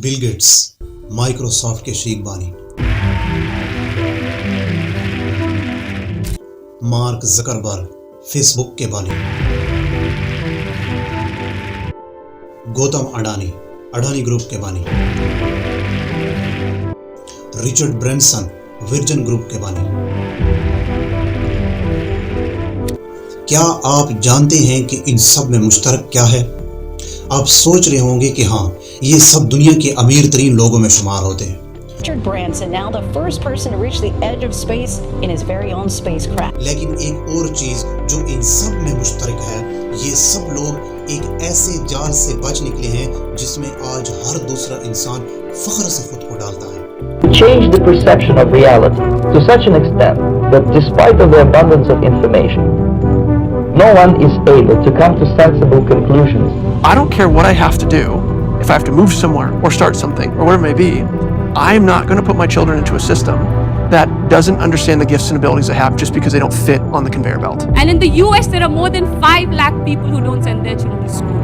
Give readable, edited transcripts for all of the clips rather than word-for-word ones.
Bill Gates Microsoft کے شریک بانی، مارک زکربرگ فیس بک کے بانی، گوتم اڈانی اڈانی گروپ کے بانی، رچرڈ برینسن ورجن گروپ کے بانی۔ کیا آپ جانتے ہیں کہ ان سب میں مشترک کیا ہے؟ آپ سوچ رہے ہوں گے کہ ہاں، یہ سب دنیا کے امیر ترین لوگوں میں شمار ہوتے ہیں۔ Richard Branson, now the first person to reach the edge of space in his very own spacecraft. لیکن ایک اور چیز جو ان سب میں مشترک ہے، یہ سب لوگ ایک ایسے جال سے بچ نکلے ہیں جس میں آج ہر دوسرا انسان فخر سے خود کو ڈالتا ہے۔ Change the perception of reality to such an extent that despite of the abundance of information, no one is able to come to sensible conclusions. I don't care what I have to do. If I have to move somewhere or start something or whatever it may be, I'm not going to put my children into a system that doesn't understand the gifts and abilities they have just because they don't fit on the conveyor belt. And in the US, there are more than 5 lakh people who don't send their children to school.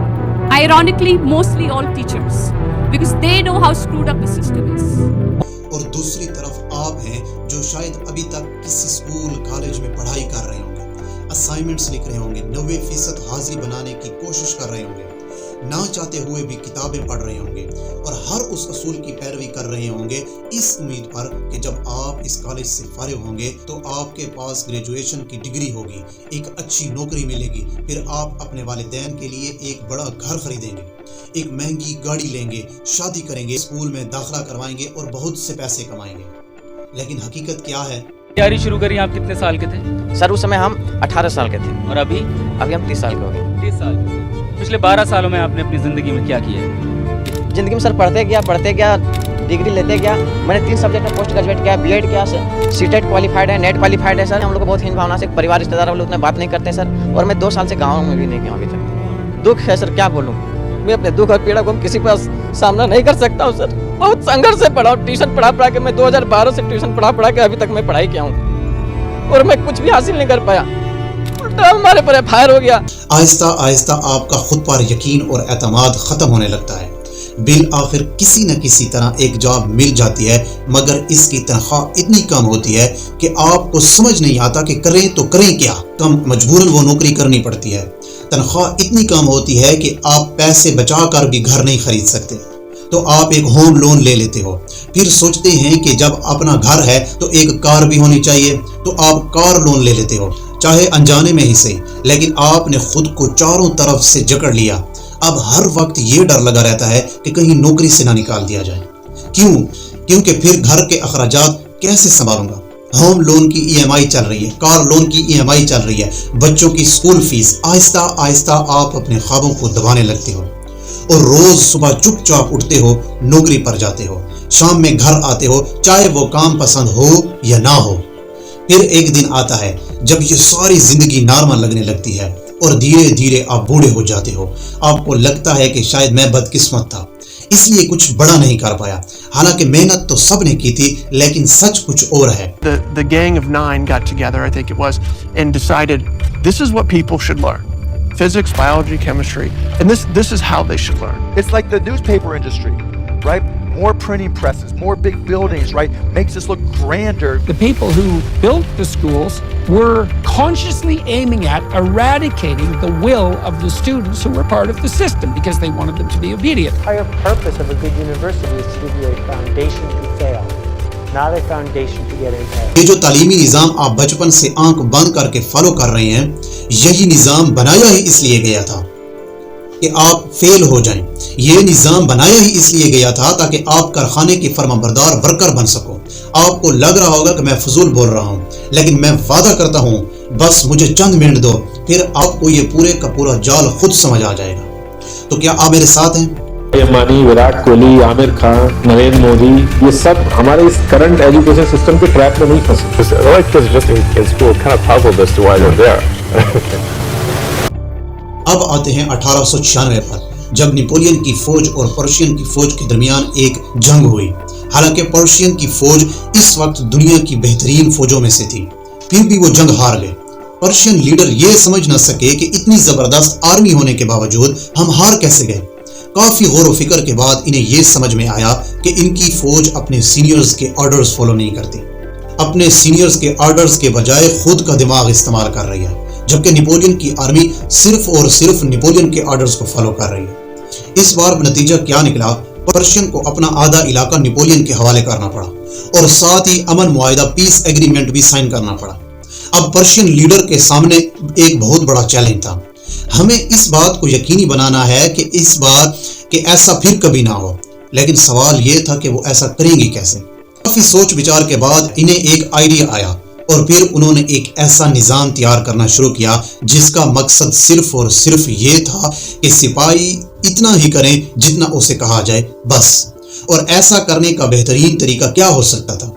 Ironically, mostly all teachers, because they know how screwed up the system is. اور دوسری طرف آپ ہیں جو شاید ابھی تک کسی اسکول کالج میں پڑھائی کر رہے ہوں گے، اسائنمنٹس لکھ رہے ہوں گے، 90% حاضری بنانے کی کوشش کر رہے ہوں گے، نہ چاہتے ہوئے بھی کتابیں پڑھ رہے ہوں گے، اور ہر اس اصول کی پیروی کر رہے ہوں گے اس امید پر کہ جب آپ اس کالج سے فارغ ہوں گے تو آپ کے پاس گریجویشن کی ڈگری ہوگی، ایک اچھی نوکری ملے گی، پھر آپ اپنے والدین کے لیے ایک بڑا گھر خریدیں گے، ایک مہنگی گاڑی لیں گے، شادی کریں گے، اسکول میں داخلہ کروائیں گے اور بہت سے پیسے کمائیں گے۔ لیکن حقیقت کیا ہے؟ تیاری شروع کری آپ کتنے سال کے تھے؟ سر اس سمے ہم 18 سال کے تھے اور ابھی ہم 30 سال کے ہو گئے۔ 30 سال کے۔ پچھلے 12 سالوں میں آپ نے اپنی زندگی میں کیا کیا ہے؟ زندگی میں سر پڑھتے گیا، ڈگری لیتے گیا۔ میں نے 3 سبجیکٹ میں پوسٹ گریجویٹ کیا، بی ایڈ کیا، سی ٹیٹ کوالیفائڈ ہے، نیٹ کوالیفائڈ ہے۔ سر ہم لوگ کو بہت ہین بھاونا سے پریوار رشتہ دار والے اتنے بات نہیں کرتے سر، اور میں 2 سال سے گاؤں میں بھی نہیں گیا ابھی تک۔ دکھ ہے سر، کیا بولوں، میں اپنے دکھ اور پیڑا کو کسی پاس سامنا نہیں کر سکتا ہوں سر۔ بہت سنگھرش سے پڑھا، ٹیوشن پڑھا کے میں 2012 سے ٹیوشن پڑھا کے ابھی تک میں پڑھائی کیا ہوں، اور میں کچھ بھی حاصل نہیں کر پایا، الٹا ہمارے پر فائر ہو گیا۔ آہستہ آہستہ آپ کا خود پر یقین اور اعتماد ختم ہونے لگتا ہے۔ بالآخر کسی نہ کسی طرح ایک جاب مل جاتی ہے، مگر اس کی تنخواہ اتنی کم ہوتی ہے کہ آپ کو سمجھ نہیں آتا کہ کریں تو کریں کیا۔ کم مجبوراً وہ نوکری کرنی پڑتی ہے۔ تنخواہ اتنی کم ہوتی ہے کہ آپ پیسے بچا کر بھی گھر نہیں خرید سکتے، تو آپ ایک ہوم لون لے لیتے ہو۔ پھر سوچتے ہیں کہ جب اپنا گھر ہے تو ایک کار بھی ہونی چاہیے، تو آپ کار لون لے لیتے ہو، چاہے انجانے میں ہی صحیح، لیکن آپ نے خود کو چاروں طرف سے جکڑ لیا۔ اب ہر وقت یہ ڈر لگا رہتا ہے کہ کہیں نوکری سے نہ نکال دیا جائے۔ کیونکہ پھر گھر کے اخراجات کیسے سنبھالوں گا؟ ہوم لون کی ای ایم آئی چل رہی ہے، کار لون کی ای ایم آئی چل رہی ہے، بچوں کی اسکول فیس۔ آہستہ آہستہ آپ اپنے خوابوں کو دبانے لگتے ہو، اور روز صبح چپ چاپ اٹھتے ہو، نوکری پر جاتے ہو، شام میں گھر آتے ہو، چاہے وہ کام پسند ہو یا نہ ہو۔ پھر ایک دن آتا ہے جب یہ ساری زندگی نارمل لگنے لگتی ہے، اور دھیرے دھیرے آپ بوڑھے ہو جاتے ہو۔ آپ کو لگتا ہے کہ شاید میں بدقسمت تھا، اس لیے کچھ بڑا نہیں کر پایا، حالانکہ محنت تو سب نے کی تھی، لیکن سچ کچھ اور ہے۔ The gang of 9 got together, I think it was, and decided this is what people should learn. Physics, biology, chemistry, and this is how they should learn. It's like the newspaper industry, right? More printing presses, more big buildings, right? Makes us look grander. The people who built the schools were consciously aiming at eradicating the will of the students who were part of the system because they wanted them to be obedient. The entire purpose of a good university is to give you a foundation to fail, not a foundation to get an A. یہ جو تعلیمی نظام آپ بچپن سے آنکھ بند کر کے فالو کر رہے ہیں، یہی نظام بنایا ہی اس لیے گیا تھا کہ آپ فیل ہو جائیں۔ یہ نظام بنایا ہی اس لیے گیا تھا تاکہ آپ کارخانے کی فرما بردار ورکر بن سکو۔ آپ کو لگ رہا ہوگا کہ میں فضول بول رہا ہوں، لیکن میں وعدہ کرتا ہوں، بس مجھے چند منٹ دو، پھر آپ کو یہ پورے کا پورا جال خود سمجھ آ جائے گا۔ تو کیا آپ میرے ساتھ ہیں؟ امبانی، وراٹ کوہلی، عامر خان، نریندر مودی، یہ سب ہمارے اس کرنٹ ایجوکیشن سسٹم کے ٹریپ میں نہیں پھنسے۔ اب آتے ہیں 1896 پر، جب نیپولین کی فوج اور پرشین کی فوج کے درمیان ایک جنگ ہوئی۔ حالانکہ پرشین کی فوج اس وقت دنیا کی بہترین فوجوں میں سے تھی، پھر بھی وہ جنگ ہار گئے۔ پرشین لیڈر یہ سمجھ نہ سکے کہ اتنی زبردست آرمی ہونے کے باوجود ہم ہار کیسے گئے۔ کافی غور و فکر کے بعد انہیں یہ سمجھ میں آیا کہ ان کی فوج اپنے سینئرز کے آرڈرز فالو نہیں کرتی، اپنے سینئرز کے آرڈرز کے بجائے خود کا دماغ استعمال کر رہی ہے، جبکہ نیپولین کی آرمی صرف اور صرف نیپولین کے آرڈرز کو فالو کر رہی ہے۔ اس بار نتیجہ کیا نکلا؟ پرشین کو اپنا آدھا علاقہ نیپولین کے حوالے کرنا پڑا اور ساتھ ہی امن معاہدہ پیس ایگریمنٹ بھی سائن کرنا پڑا۔ اب پرشین لیڈر کے سامنے ایک بہت بڑا چیلنج تھا۔ ہمیں اس بات کو یقینی بنانا ہے کہ اس بار کہ ایسا پھر کبھی نہ ہو، لیکن سوال یہ تھا کہ وہ ایسا کریں گی کیسے؟ کافی سوچ بچار کے بعد انہیں ایک آئیڈیا آیا اور پھر انہوں نے ایک ایسا نظام تیار کرنا شروع کیا جس کا مقصد صرف اور صرف یہ تھا کہ سپاہی اتنا ہی کریں جتنا اسے کہا جائے بس۔ اور ایسا کرنے کا بہترین طریقہ کیا ہو سکتا تھا؟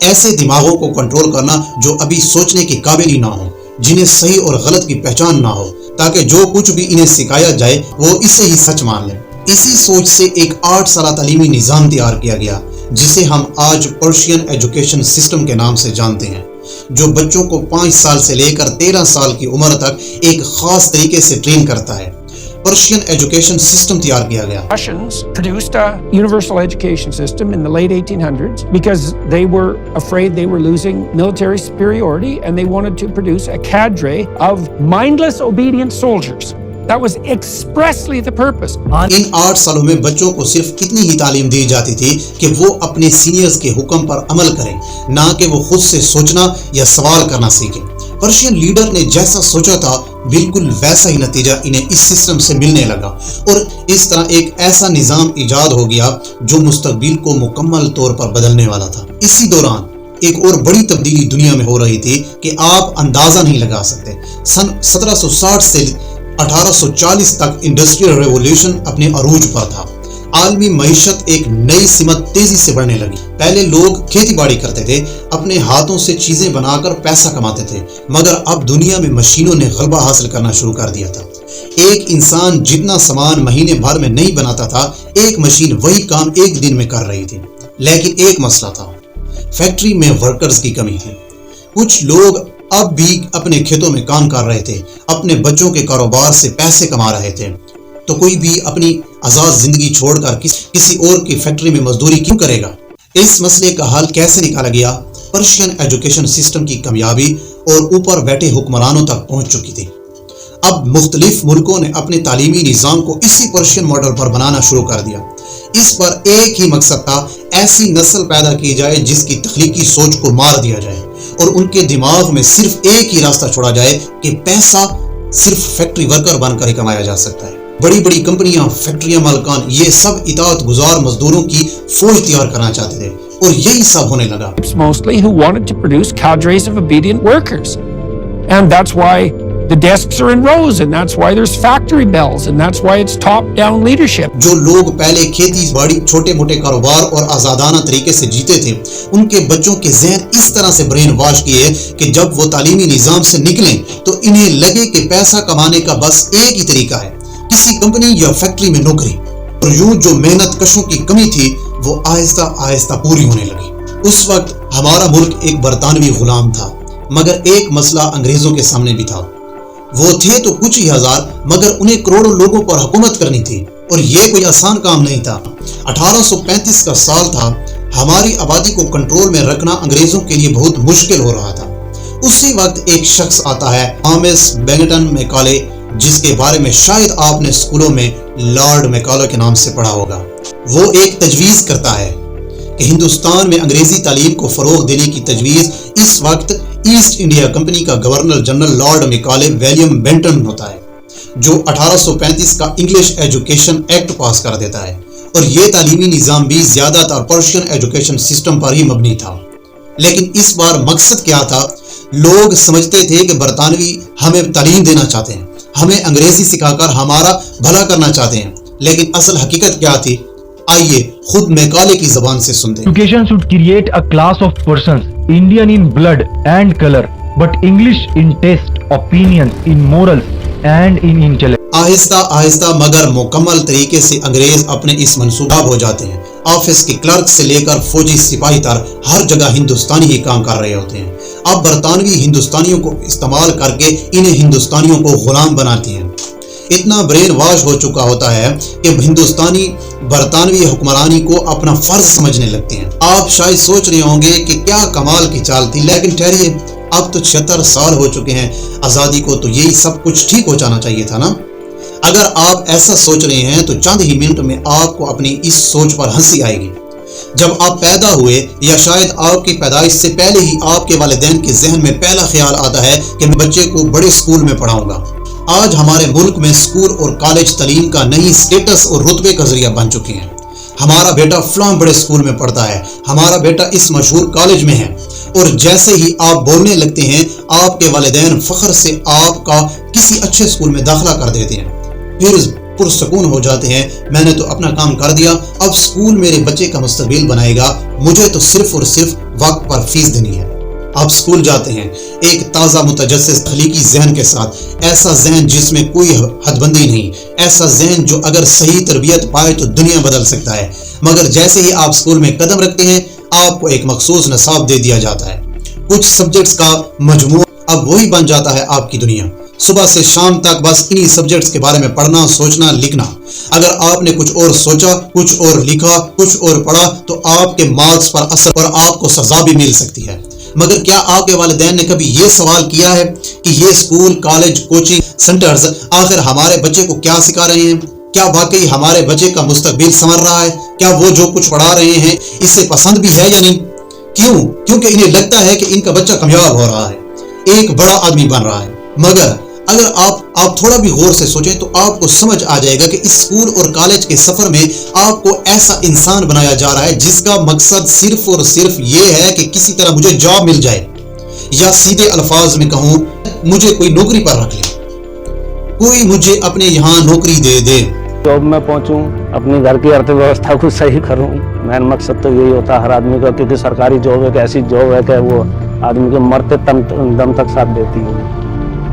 ایسے دماغوں کو کنٹرول کرنا جو ابھی سوچنے کے قابل ہی نہ ہو، جنہیں صحیح اور غلط کی پہچان نہ ہو، تاکہ جو کچھ بھی انہیں سکھایا جائے وہ اسے ہی سچ مان لیں۔ اسی سوچ سے ایک 8 سالہ تعلیمی نظام تیار کیا گیا جسے ہم آج پرشین ایجوکیشن سسٹم کے نام سے جانتے ہیں، جو بچوں کو 5 سال سے لے کر 13 سال کی عمر تک ایک خاص طریقے سے ٹرین کرتا ہے۔ پرشین ایجوکیشن سسٹم تیار کیا گیا۔ Russians produced a universal education system in the late 1800s because they were afraid they were losing military superiority and they wanted to produce a cadre of mindless, obedient soldiers. That was expressly the purpose. ان 8 سالوں میں بچوں کو صرف اتنی ہی تعلیم دی جاتی تھی کہ وہ اپنے سینئرز کے حکم پر عمل کریں، نہ کہ وہ خود سے سوچنا یا سوال کرنا سیکھیں۔ پرشین لیڈر نے جیسا سوچا تھا بالکل ویسا ہی نتیجہ انہیں اس سسٹم سے ملنے لگا، اور اس طرح ایک ایسا نظام ایجاد ہو گیا جو مستقبل کو مکمل طور پر بدلنے والا تھا۔ اسی دوران ایک اور بڑی تبدیلی دنیا میں ہو رہی تھی کہ آپ اندازہ نہیں لگا سکتے۔ سن 1760 سے 1840 تک انڈسٹریل ریولوشن اپنے عروج پر تھا۔ عالمی معیشت ایک نئی سمت تیزی سے بڑھنے لگی۔ پہلے لوگ کھیتی باڑی کرتے تھے، اپنے ہاتھوں سے چیزیں بنا کر پیسہ کماتے تھے، مگر اب دنیا میں مشینوں نے غلبہ حاصل کرنا شروع کر دیا تھا۔ ایک انسان جتنا سامان مہینے بھر میں نہیں بناتا تھا، ایک مشین وہی کام ایک دن میں کر رہی تھی۔ لیکن ایک مسئلہ تھا، فیکٹری میں ورکرز کی کمی تھی۔ کچھ لوگ اب بھی اپنے کھیتوں میں کام کر رہے تھے، اپنے بچوں کے کاروبار سے پیسے کما رہے تھے، تو کوئی بھی اپنی آزاد زندگی چھوڑ کر کسی اور کی فیکٹری میں مزدوری کیوں کرے گا؟ اس مسئلے کا حل کیسے نکالا گیا؟ پرشین ایجوکیشن سسٹم کی کامیابی اور اوپر بیٹھے حکمرانوں تک پہنچ چکی تھی۔ اب مختلف ملکوں نے اپنے تعلیمی نظام کو اسی پرشین ماڈل پر بنانا شروع کر دیا۔ اس پر ایک ہی مقصد تھا، ایسی نسل پیدا کی جائے جس کی تخلیقی سوچ کو مار دیا جائے اور ان کے دماغ میں صرف ایک ہی راستہ چھوڑا جائے کہ پیسہ صرف فیکٹری ورکر بن کر ہی کمایا جا سکتا ہے۔ بڑی بڑی کمپنیاں، فیکٹریاں، مالکان، یہ سب اطاعت گزار مزدوروں کی فوج تیار کرنا چاہتے تھے، اور یہی سب ہونے لگا۔ Mostly who wanted to produce cadres of obedient workers. And that's why the desks are in rows, and that's why there's factory bells, and that's why it's top-down leadership. جو لوگ پہلے کھیتی باڑی، چھوٹے موٹے کاروبار اور آزادانہ طریقے سے جیتے تھے، ان کے بچوں کے ذہن اس طرح سے برین واش کیے کہ جب وہ تعلیمی نظام سے نکلیں تو انہیں لگے کہ پیسہ کمانے کا بس ایک ہی طریقہ ہے، کسی کمپنی یا فیکٹری میں نوکری۔ اور یوں جو محنت کشوں کی کمی تھی وہ آہستہ آہستہ پوری ہونے لگی۔ اس وقت ہمارا ملک ایک برطانوی غلام تھا، مگر ایک مسئلہ انگریزوں کے سامنے بھی تھا۔ وہ تھے تو کچھ ہی ہزار، مگر انہیں کروڑوں لوگوں پر حکومت کرنی تھی، اور یہ کوئی آسان کام نہیں تھا۔ 1835 کا سال تھا، ہماری آبادی کو کنٹرول میں رکھنا انگریزوں کے لیے بہت مشکل ہو رہا تھا۔ اسی وقت ایک شخص آتا ہے، تھامس بیگنٹن میکالے، جس کے بارے میں شاید آپ نے اسکولوں میں لارڈ میکالے کے نام سے پڑھا ہوگا۔ وہ ایک تجویز کرتا ہے کہ ہندوستان میں انگریزی تعلیم کو فروغ دینے کی تجویز اس وقت ایسٹ انڈیا کمپنی کا governor general Lord Macaulay William Bentinck ہوتا ہے، جو 1835 کا انگلش ایجوکیشن ایکٹ پاس کر دیتا ہے، اور یہ تعلیمی نظام بھی زیادہ تر پرشین ایجوکیشن سسٹم پر ہی مبنی تھا۔ لیکن اس بار مقصد کیا تھا؟ لوگ سمجھتے تھے کہ برطانوی ہمیں تعلیم دینا چاہتے ہیں، ہمیں انگریزی سکھا کر ہمارا بھلا کرنا چاہتے ہیں، لیکن اصل حقیقت کیا تھی؟ آئیے خود میکالے کی زبان سے سنتے ہیں۔ Education should create a class of persons, Indian in blood and color, but English in taste, opinions, in morals and in intellect. آہستہ آہستہ مگر مکمل طریقے سے انگریز اپنے اس منصوبہ ہو جاتے ہیں۔ آفس کے کلرک سے لے کر فوجی سپاہی تک ہر جگہ ہندوستانی ہی کام کر رہے ہوتے ہیں۔ اب برطانوی ہندوستانیوں کو استعمال کر کے انہیں ہندوستانیوں کو غلام بناتی ہیں۔ اتنا برین واش ہو چکا ہوتا ہے کہ ہندوستانی برطانوی حکمرانی کو اپنا فرض سمجھنے لگتے ہیں۔ آپ شاید سوچ رہے ہوں گے کہ کیا کمال کی چال تھی، لیکن ٹھہریے، اب تو 76 سال ہو چکے ہیں آزادی کو، تو یہی سب کچھ ٹھیک ہو جانا چاہیے تھا نا۔ اگر آپ ایسا سوچ رہے ہیں تو چند ہی منٹ میں آپ کو اپنی اس سوچ پر ہنسی آئے گی۔ جب آپ پیدا ہوئے یا شاید آپ کی پیدائش سے پہلے ہی آپ کے والدین کے ذہن میں پہلا خیال آتا ہے کہ میں بچے کو بڑے اسکول میں پڑھاؤں گا۔ آج ہمارے ملک میں اسکول اور کالج تعلیم کا نئی سٹیٹس اور رتبے کا ذریعہ بن چکے ہیں۔ ہمارا بیٹا فلاں بڑے اسکول میں پڑھتا ہے، ہمارا بیٹا اس مشہور کالج میں ہے، اور جیسے ہی آپ بولنے لگتے ہیں آپ کے والدین فخر سے آپ کا کسی اچھے اسکول میں داخلہ کر دیتے ہیں، پھر پرسکون ہو جاتے ہیں، میں نے تو اپنا کام کر دیا، اب اسکول میرے بچے کا مستقبل بنائے گا، مجھے تو صرف اور صرف وقت پر فیس دینی ہے۔ آپ اسکول جاتے ہیں ایک تازہ متجسس تخلیقی ذہن کے ساتھ، ایسا ذہن جس میں کوئی حد بندی نہیں، ایسا ذہن جو اگر صحیح تربیت پائے تو دنیا بدل سکتا ہے، مگر جیسے ہی آپ اسکول میں قدم رکھتے ہیں آپ کو ایک مخصوص نصاب دے دیا جاتا ہے، کچھ سبجیکٹس کا مجموعہ، اب وہی بن جاتا ہے آپ کی دنیا۔ صبح سے شام تک بس انہی سبجیکٹس کے بارے میں پڑھنا، سوچنا، لکھنا۔ اگر آپ نے کچھ اور سوچا، کچھ اور لکھا، کچھ اور پڑھا تو آپ کے مارکس پر اثر اور آپ کو سزا بھی مل سکتی ہے۔ مگر کیا آپ کے والدین نے کبھی یہ سوال کیا ہے کہ یہ اسکول، کالج، کوچنگ سینٹرز آخر ہمارے بچے کو کیا سکھا رہے ہیں؟ کیا واقعی ہمارے بچے کا مستقبل سنور رہا ہے؟ کیا وہ جو کچھ پڑھا رہے ہیں اسے پسند بھی ہے یا نہیں؟ کیوں؟ کیونکہ انہیں لگتا ہے کہ ان کا بچہ کامیاب ہو رہا ہے، ایک بڑا آدمی بن رہا ہے۔ مگر اگر آپ تھوڑا بھی غور سے سوچیں تو آپ کو سمجھ آ جائے گا کہ اس اسکول اور کالج کے سفر میں آپ کو ایسا انسان بنایا جا رہا ہے جس کا مقصد صرف اور صرف یہ ہے کہ کسی طرح مجھے جاب مل جائے، یا سیدھے الفاظ میں کہوں مجھے کوئی نوکری پر رکھ لے، کوئی مجھے اپنے یہاں نوکری دے دے، جاب میں پہنچوں، اپنی گھر کی ارتھ ویوستھا کو صحیح کروں۔ مین مقصد تو یہی ہوتا ہے ہر آدمی کا، کیونکہ سرکاری جاب ایک ایسی جاب ہے کہ وہ آدمی کے مرتے دم تک ساتھ دیتی ہے،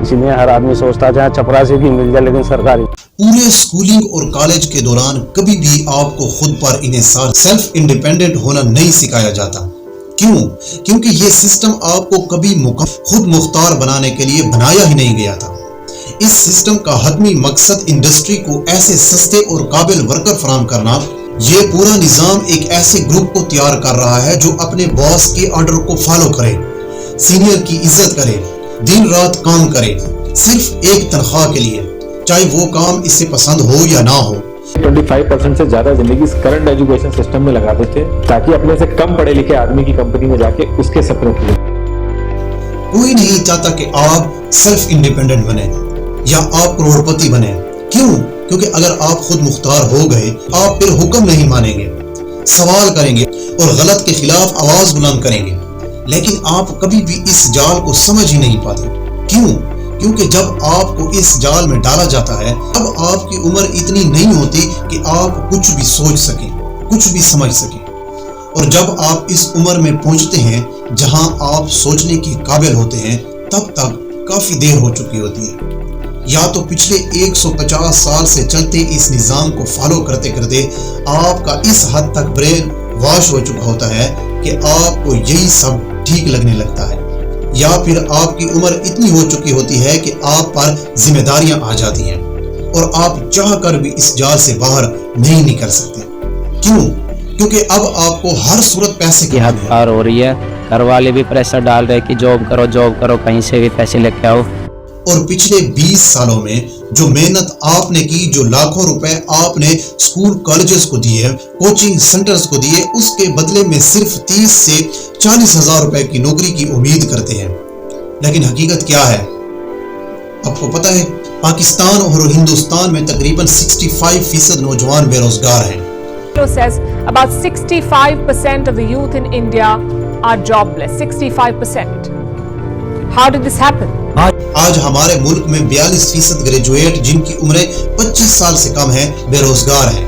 اسی لیے ہر آدمی سوچتا ہے چاہے چپراسی بھی مل جائے لیکن سرکاری۔ پورے اسکولنگ اور کالج کے دوران کبھی بھی آپ کو خود پر انحصار، سیلف انڈیپینڈنٹ ہونا نہیں سکھایا جاتا۔ کیوں؟ کیونکہ یہ سسٹم آپ کو کبھی خود مختار بنانے کے لیے بنایا ہی نہیں گیا تھا۔ اس سسٹم کا حتمی مقصد انڈسٹری کو ایسے سستے اور قابل ورکر فراہم کرنا۔ یہ پورا نظام ایک ایسے گروپ کو تیار کر رہا ہے جو اپنے باس کے آرڈر کو فالو کرے، سینئر کی عزت کرے، دن رات کام کرے، صرف ایک تنخواہ کے لیے، چاہے وہ کام اس سے پسند ہو یا نہ ہو۔ 25% سے زیادہ زندگی اس کرنٹ ایجوکیشن سسٹم میں لگاتے تھے تاکہ اپنے سے کم پڑھے لکھے آدمی کی کمپنی میں جا کے اس کے سپنے پورے۔ کوئی نہیں چاہتا کہ آپ سیلف انڈیپینڈنٹ بنے یا آپ کروڑپتی بنے۔ کیوں؟ کیونکہ اگر آپ خود مختار ہو گئے آپ پھر حکم نہیں مانیں گے، سوال کریں گے اور غلط کے خلاف آواز بلند کریں گے، لیکن آپ کبھی بھی اس جال کو سمجھ ہی نہیں پاتے۔ کیوں؟ کیونکہ جب آپ کو اس جال میں ڈالا جاتا ہے اب آپ کی عمر اتنی نہیں ہوتی کہ آپ کچھ بھی سوچ سکیں، کچھ بھی سمجھ سکیں، اور جب آپ اس عمر میں پہنچتے ہیں جہاں آپ سوچنے کے قابل ہوتے ہیں تب تک کافی دیر ہو چکی ہوتی ہے۔ یا تو پچھلے 150 سال سے چلتے اس نظام کو فالو کرتے کرتے آپ کا اس حد تک برین واش ہو چکا ہوتا ہے کہ آپ کو یہی سب ٹھیک لگنے لگتا ہے، یا پھر آپ کی عمر اتنی ہو چکی ہوتی ہے کہ آپ پر ذمہ داریاں آ جاتی ہیں اور آپ چاہ کر بھی اس جال سے باہر نہیں نکل سکتے۔ کیوں؟ کیونکہ اب آپ کو ہر صورت پیسے کی حد پار ہو رہی ہے، گھر والے بھی پریشر ڈال رہے کہ جاب کرو کہیں سے بھی پیسے لے کے آؤ۔ اور پچھلے 20 سالوں میں جو محنت آپ نے کی، جو لاکھوں روپے آپ نے اسکول کالجز کو دیے، کوچنگ سینٹرز کو دیے، اس کے بدلے میں صرف 30 سے 40 ہزار روپے کی نوکری کی امید کرتے ہیں۔ لیکن حقیقت کیا ہے آپ کو پتہ ہے؟ پاکستان اور ہندوستان میں تقریباً 65% نوجوان بے روزگار ہیں۔ says about 65% of the youth in India are jobless. 65%. How did this happen? آج ہمارے ملک میں 42% گریجویٹ جن کی عمریں 25 سال سے کم ہیں بے روزگار ہیں،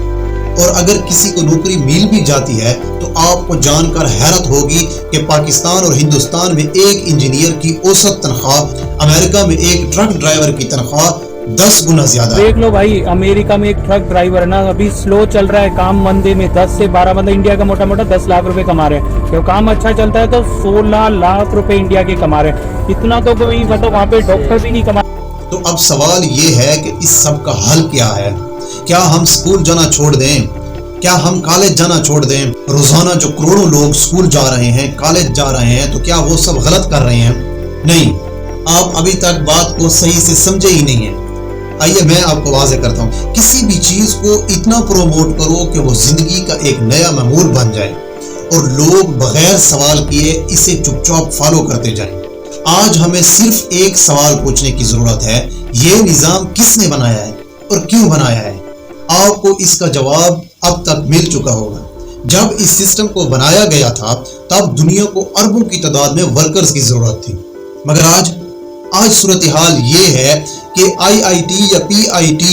اور اگر کسی کو نوکری مل بھی جاتی ہے تو آپ کو جان کر حیرت ہوگی کہ پاکستان اور ہندوستان میں ایک انجینئر کی اوسط تنخواہ امریکہ میں ایک ٹرک ڈرائیور کی تنخواہ 10 گنا زیادہ ہے۔ دیکھ لو بھائی، امریکہ میں ایک ٹرک ڈرائیور ہے نا، ابھی سلو چل رہا ہے کام، مندے میں 10 سے 12 بندہ انڈیا کا موٹا موٹا 10 لاکھ روپے کما رہے ہیں، جب کام اچھا چلتا ہے تو 16 لاکھ روپے انڈیا کے کما رہے ہیں۔ اتنا تو کوئی مطلب وہاں پہ ڈاکٹر بھی نہیں کما۔ تو اب سوال یہ ہے کہ اس سب کا حل کیا ہے؟ کیا ہم سکول جانا چھوڑ دیں؟ کیا ہم کالج جانا چھوڑ دیں؟ روزانہ جو کروڑوں لوگ سکول جا رہے ہیں، کالج جا رہے ہیں، تو کیا وہ سب غلط کر رہے ہیں؟ نہیں، آپ ابھی تک بات کو صحیح سے سمجھے ہی نہیں ہیں۔ آئیے میں آپ کو واضح کرتا ہوں۔ کسی بھی چیز کو اتنا پروموٹ کرو کہ وہ زندگی کا ایک نیا معمول بن جائے اور لوگ بغیر سوال کیے اسے چپ چاپ فالو کرتے جائیں۔ آج ہمیں صرف ایک سوال پوچھنے کی ضرورت ہے، یہ نظام کس نے بنایا ہے اور کیوں بنایا ہے؟ آپ کو اس کا جواب اب تک مل چکا ہوگا۔ جب اس سسٹم کو بنایا گیا تھا تب دنیا کو اربوں کی تعداد میں ورکرز کی ضرورت تھی، مگر آج صورتحال یہ ہے کہ IIT یا PIT،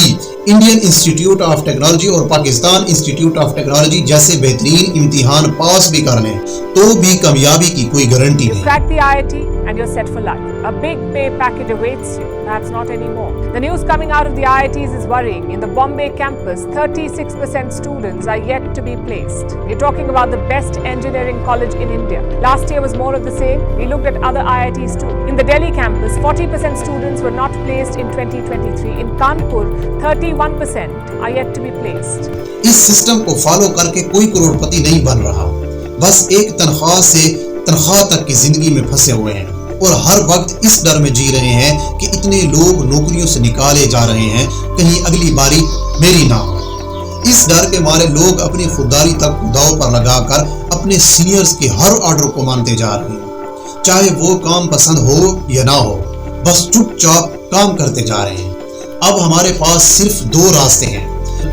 Indian institute of technology اور پاکستان انسٹیٹیوٹ آف ٹیکنالوجی جیسے بہترین امتحان پاس بھی کر لیں تو بھی کامیابی کی کوئی گارنٹی نہیں۔ Crack the IIT and you're set for life. A big pay package awaits you. Perhaps not anymore. The news coming out of the IITs is worrying. In the Bombay campus, 36% students are yet to be placed. We're talking about the best engineering college in India. Last year was more of the same. We looked at other IITs too. In the Delhi campus, 40% students were not placed in 2023. In Kanpur, 31% are yet to be placed. اس system کو follow کر کے کوئی کروڑ پتی نہیں بن رہا، بس ایک تنخواہ سے تنخواہ تک کی زندگی میں پھنسے ہوئے ہیں اور ہر وقت اس ڈر میں جی رہے ہیں کہ اتنے لوگ نوکریوں سے نکالے جا رہے ہیں، کہیں اگلی باری میری نہ ہو۔ اس ڈر کے مارے لوگ اپنی خودداری تک داؤ پر لگا کر اپنے سینئرز کے ہر آرڈر کو مانتے جا رہے ہیں، چاہے وہ کام پسند ہو یا نہ ہو، بس چپ چاپ کام کرتے جا رہے ہیں۔ اب ہمارے پاس صرف دو راستے ہیں،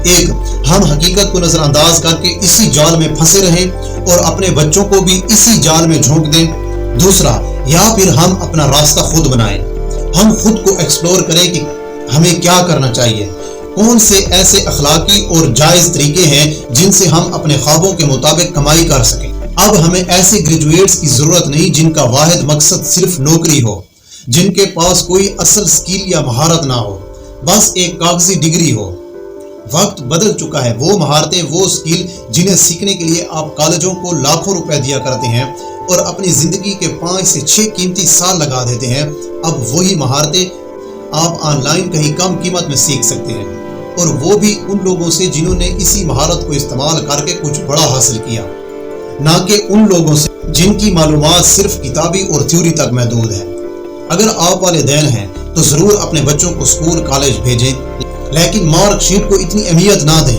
ایک ہم حقیقت کو نظر انداز کر کے اسی جال میں پھنسے رہیں اور اپنے بچوں کو بھی اسی جال میں جھونک دیں، دوسرا یا پھر ہم اپنا راستہ خود بنائیں، ہم خود کو ایکسپلور کریں کہ ہمیں کیا کرنا چاہیے، کون سے ایسے اخلاقی اور جائز طریقے ہیں جن سے ہم اپنے خوابوں کے مطابق کمائی کر سکیں۔ اب ہمیں ایسے گریجویٹس کی ضرورت نہیں جن کا واحد مقصد صرف نوکری ہو، جن کے پاس کوئی اصل سکل یا مہارت نہ ہو، بس ایک کاغذی ڈگری ہو۔ وقت بدل چکا ہے، وہ مہارتیں، وہ سکل جنہیں سیکھنے کے لیے آپ کالجوں کو لاکھوں روپے دیا کرتے ہیں اور اپنی زندگی کے 5 سے 6 قیمتی سال لگا دیتے ہیں، اب وہی مہارتیں آپ آن لائن کہیں کم قیمت میں سیکھ سکتے ہیں، اور وہ بھی ان لوگوں سے جنہوں نے اسی مہارت کو استعمال کر کے کچھ بڑا حاصل کیا، نہ کہ ان لوگوں سے جن کی معلومات صرف کتابی اور تھیوری تک محدود ہے۔ اگر آپ والدین ہیں تو ضرور اپنے بچوں کو سکول کالج بھیجیں، لیکن مارک شیٹ کو اتنی اہمیت نہ دیں،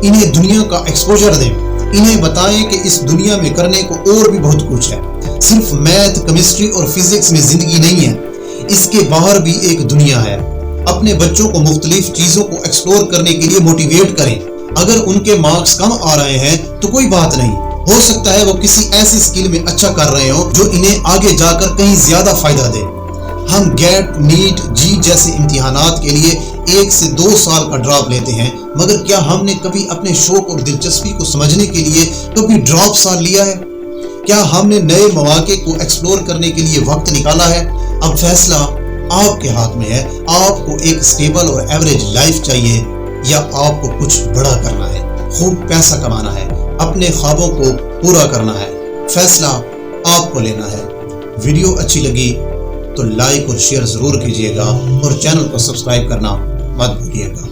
انہیں دنیا کا ایکسپوجر دیں، انہیں بتائیں کہ اس دنیا میں کرنے کو اور بھی بہت کچھ ہے، صرف میتھ، کیمسٹری اور فزکس میں زندگی نہیں ہے، اس کے باہر بھی ایک دنیا ہے۔ اپنے بچوں کو مختلف چیزوں کو ایکسپلور کرنے کے لیے موٹیویٹ کریں۔ اگر ان کے مارکس کم آ رہے ہیں تو کوئی بات نہیں، ہو سکتا ہے وہ کسی ایسی سکل میں اچھا کر رہے ہوں جو انہیں آگے جا کر کہیں زیادہ فائدہ دے۔ ہم گیٹ، نیٹ، جی جیسے امتحانات کے لیے 1 سے 2 سال کا ڈراپ لیتے ہیں، مگر کیا ہم نے کبھی اپنے شوق اور دلچسپی کو سمجھنے کے لیے کبھی ڈراپ سال لیا ہے؟ کیا ہم نے نئے مواقع کو ایکسپلور کرنے کے لیے وقت نکالا ہے؟ اب فیصلہ آپ کے ہاتھ میں ہے، آپ کو ایک سٹیبل اور ایوریج لائف چاہیے یا آپ کو کچھ بڑا کرنا ہے، خوب پیسہ کمانا ہے، اپنے خوابوں کو پورا کرنا ہے؟ فیصلہ آپ کو لینا ہے۔ ویڈیو اچھی لگی تو لائک اور شیئر ضرور کیجیے گا اور چینل کو سبسکرائب کرنا مت بھولیے گا۔